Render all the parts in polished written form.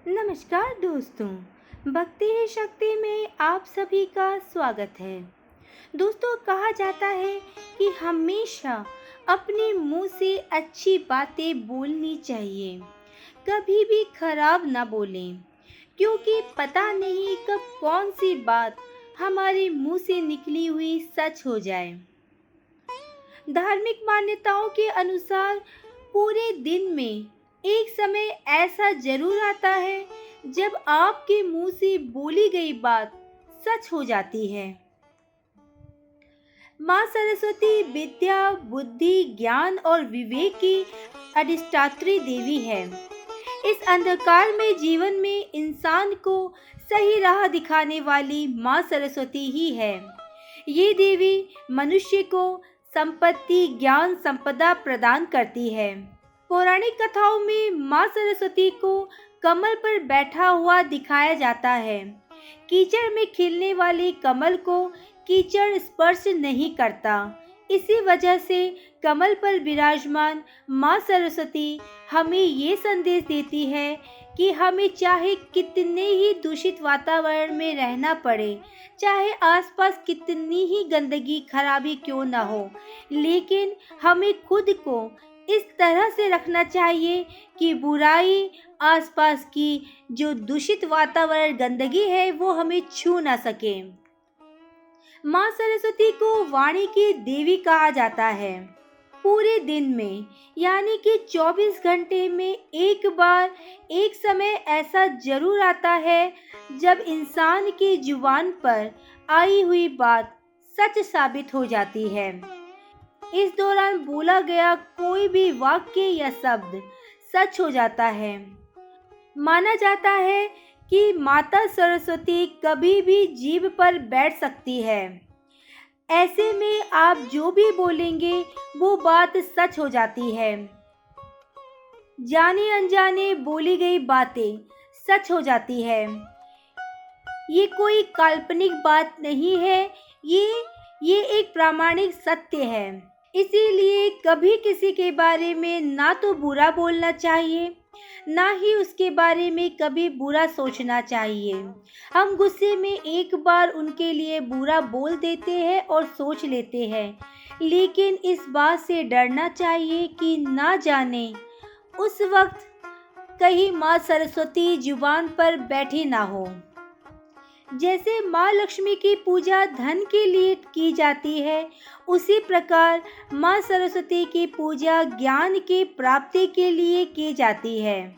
नमस्कार दोस्तों, भक्ति ही शक्ति में आप सभी का स्वागत है। दोस्तों, कहा जाता है कि हमेशा अपने मुंह से अच्छी बातें बोलनी चाहिए, कभी भी खराब ना बोलें, क्योंकि पता नहीं कब कौन सी बात हमारे मुंह से निकली हुई सच हो जाए। धार्मिक मान्यताओं के अनुसार पूरे दिन में एक समय ऐसा जरूर आता है जब आपके मुंह से बोली गई बात सच हो जाती है। माँ सरस्वती विद्या, बुद्धि, ज्ञान और विवेक की अधिष्ठात्री देवी है। इस अंधकार में जीवन में इंसान को सही राह दिखाने वाली माँ सरस्वती ही है। ये देवी मनुष्य को संपत्ति, ज्ञान, संपदा प्रदान करती है। पौराणिक कथाओं में माँ सरस्वती को कमल पर बैठा हुआ दिखाया जाता है। कीचड़ में खिलने वाले कमल को कीचड़ स्पर्श नहीं करता। इसी वजह से कमल पर विराजमान माँ सरस्वती हमें ये संदेश देती है कि हमें चाहे कितने ही दूषित वातावरण में रहना पड़े, चाहे आसपास कितनी ही गंदगी खराबी क्यों ना हो, लेकिन हमें खुद को इस तरह से रखना चाहिए कि बुराई, आसपास की जो दूषित वातावरण, गंदगी है, वो हमें छू ना सके। माँ सरस्वती को वाणी की देवी कहा जाता है। पूरे दिन में यानी कि 24 घंटे में एक बार, एक समय ऐसा जरूर आता है जब इंसान की जुबान पर आई हुई बात सच साबित हो जाती है। इस दौरान बोला गया कोई भी वाक्य या शब्द सच हो जाता है। माना जाता है कि माता सरस्वती कभी भी जीभ पर बैठ सकती है। ऐसे में आप जो भी बोलेंगे वो बात सच हो जाती है। जाने अनजाने बोली गई बातें सच हो जाती है। ये कोई काल्पनिक बात नहीं है, ये एक प्रामाणिक सत्य है। इसीलिए कभी किसी के बारे में ना तो बुरा बोलना चाहिए, ना ही उसके बारे में कभी बुरा सोचना चाहिए। हम गुस्से में एक बार उनके लिए बुरा बोल देते हैं और सोच लेते हैं, लेकिन इस बात से डरना चाहिए कि ना जाने उस वक्त कहीं माँ सरस्वती जुबान पर बैठी ना हो। जैसे माँ लक्ष्मी की पूजा धन के लिए की जाती है, उसी प्रकार माँ सरस्वती की पूजा ज्ञान की प्राप्ति के लिए की जाती है।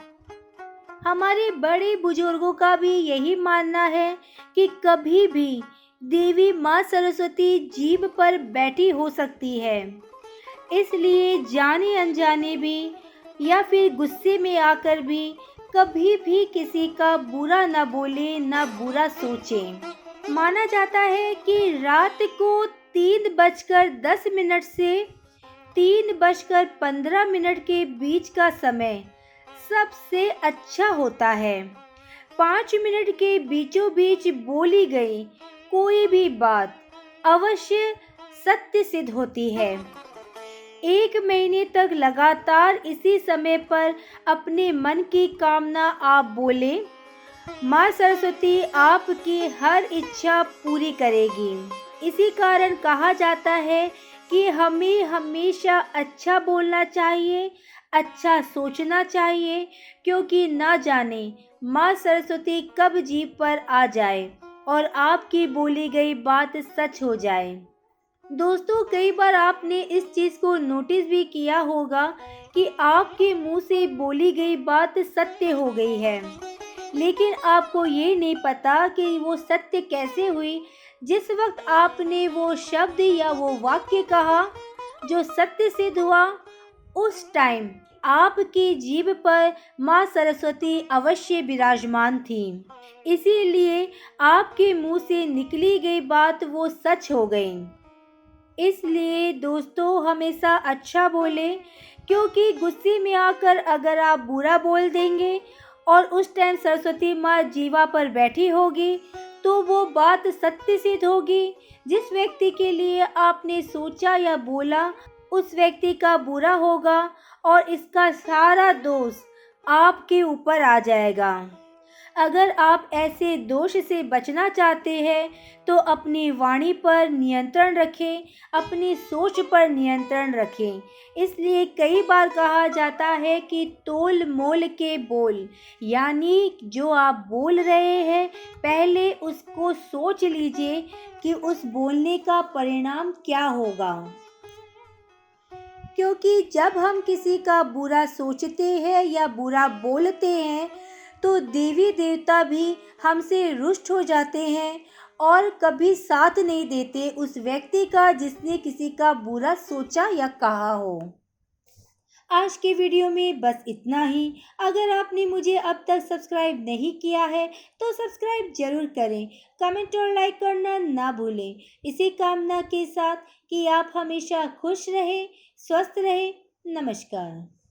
हमारे बड़े बुजुर्गों का भी यही मानना है कि कभी भी देवी माँ सरस्वती जीभ पर बैठी हो सकती है। इसलिए जाने अनजाने भी या फिर गुस्से में आकर भी कभी भी किसी का बुरा न बोले, न बुरा सोचे। माना जाता है कि रात को 3:10 से 3:15 के बीच का समय सबसे अच्छा होता है। 5 मिनट के बीचों बीच बोली गई कोई भी बात अवश्य सत्य सिद्ध होती है। 1 महीने तक लगातार इसी समय पर अपने मन की कामना आप बोले, माँ सरस्वती आपकी हर इच्छा पूरी करेगी। इसी कारण कहा जाता है कि हमें हमेशा अच्छा बोलना चाहिए, अच्छा सोचना चाहिए, क्योंकि ना जाने माँ सरस्वती कब जीभ पर आ जाए और आपकी बोली गई बात सच हो जाए। दोस्तों, कई बार आपने इस चीज़ को नोटिस भी किया होगा कि आपके मुंह से बोली गई बात सत्य हो गई है, लेकिन आपको ये नहीं पता कि वो सत्य कैसे हुई। जिस वक्त आपने वो शब्द या वो वाक्य कहा जो सत्य सिद्ध हुआ, उस टाइम आपकी जीभ पर माँ सरस्वती अवश्य विराजमान थी। इसीलिए आपके मुंह से निकली गई बात वो सच हो गई। इसलिए दोस्तों, हमेशा अच्छा बोले, क्योंकि गुस्से में आकर अगर आप बुरा बोल देंगे और उस टाइम सरस्वती माँ जीवा पर बैठी होगी तो वो बात सत्य सिद्ध होगी। जिस व्यक्ति के लिए आपने सोचा या बोला उस व्यक्ति का बुरा होगा और इसका सारा दोष आपके ऊपर आ जाएगा। अगर आप ऐसे दोष से बचना चाहते हैं तो अपनी वाणी पर नियंत्रण रखें, अपनी सोच पर नियंत्रण रखें। इसलिए कई बार कहा जाता है कि तोल मोल के बोल, यानी जो आप बोल रहे हैं पहले उसको सोच लीजिए कि उस बोलने का परिणाम क्या होगा। क्योंकि जब हम किसी का बुरा सोचते हैं या बुरा बोलते हैं तो देवी देवता भी हमसे रुष्ट हो जाते हैं और कभी साथ नहीं देते उस व्यक्ति का जिसने किसी का बुरा सोचा या कहा हो। आज के वीडियो में बस इतना ही। अगर आपने मुझे अब तक सब्सक्राइब नहीं किया है तो सब्सक्राइब जरूर करें, कमेंट और लाइक करना ना भूलें। इसी कामना के साथ कि आप हमेशा खुश रहें, स्वस्थ रहें। नमस्कार।